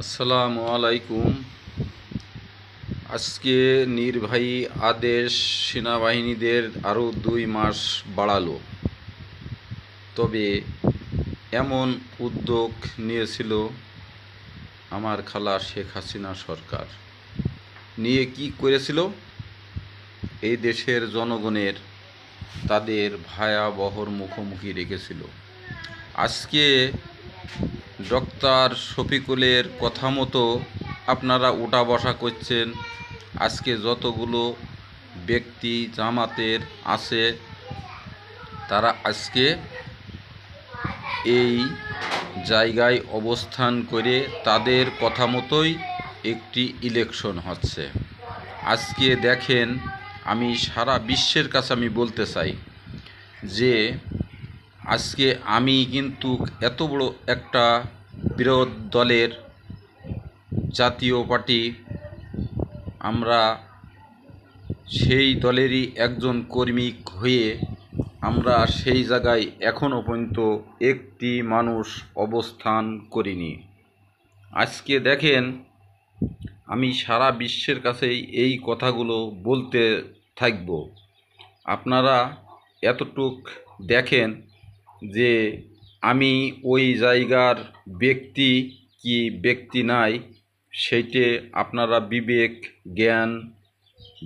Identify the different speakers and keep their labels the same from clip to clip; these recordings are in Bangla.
Speaker 1: আসসালামু আলাইকুম। আজকে নির্বাহী আদেশ সেনাবাহিনীদের আরও 2 মাস বাড়ালো। তবে এমন উদ্যোগ নিয়েছিল আমার খালা শেখ হাসিনা সরকার। নিয়ে কি করেছিল? এই দেশের জনগণের তাদের ভয়াবহর মুখোমুখি রেখেছিল। আজকে ডক্টর শফিকুলের কথা মতো আপনারা উঠা বসা করছেন। আজকে যতগুলো ব্যক্তি জামাতের আছে তারা আজকে এই জায়গায় অবস্থান করে তাদের কথা মতোই একটি ইলেকশন হচ্ছে। আজকে দেখেন, আমি সারা বিশ্বের কাছে আমি বলতে চাই যে আজকে আমি কিন্তু এত বড় একটা বিরোধ দলের জাতীয় পার্টি, আমরা সেই দলেরই একজন কর্মী হয়ে আমরা সেই জায়গায় এখনও পর্যন্ত একটি মানুষ অবস্থান করিনি। আজকে দেখেন, আমি সারা বিশ্বের কাছেই এই কথাগুলো বলতে থাকব। আপনারা এতটুক দেখেন যে আমি ওই জায়গার ব্যক্তি কি ব্যক্তি নাই, সেইটে আপনারা বিবেক জ্ঞান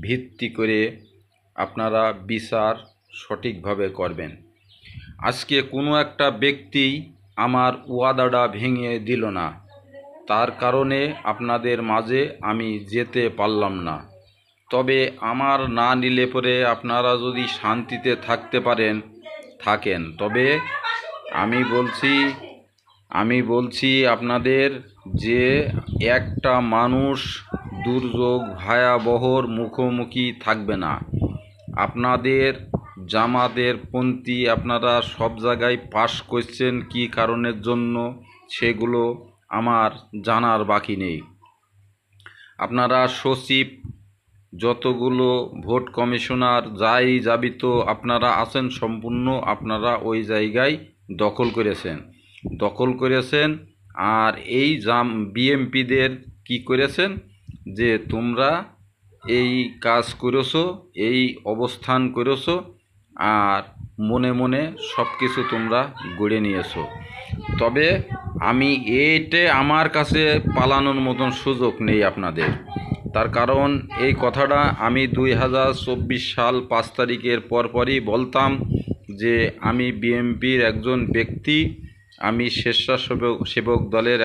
Speaker 1: ভিত্তি করে আপনারা বিচার সঠিকভাবে করবেন। আজকে কোনো একটা ব্যক্তি আমার ওয়াদাটা ভেঙে দিল না, তার কারণে আপনাদের মাঝে আমি যেতে পারলাম না। তবে আমার না নিলে পরে আপনারা যদি শান্তিতে থাকতে পারেন থাকেন। তবে আমি বলছি আপনাদের যে একটা মানুষ দুর্যোগ ভয়াবহর মুখোমুখি থাকবে না। আপনাদের জামাতের পন্থী আপনারা সব জায়গায় পাশ করছেন কী কারণের জন্য, সেগুলো আমার জানার বাকি নেই। আপনারা সচিব, যতগুলো ভোট কমিশনার যাই যাবিত আপনারা আছেন, সম্পূর্ণ আপনারা ওই জায়গায় দখল করেছেন। আর এই বিএমপিদের কি করেছেন যে তোমরা এই কাজ করেছো, এই অবস্থান করেছো, আর মনে মনে সব কিছু তোমরা গড়ে নিয়েছো। তবে আমার কাছে পালানোর মতন সুযোগ নেই আপনাদের। তার কারণ এই কথাটা আমি 2024 সাল 5 তারিখের পরপরই বলতাম যে আমি বিএমপির একজন ব্যক্তি, আমি স্বেচ্ছাসেবক দলের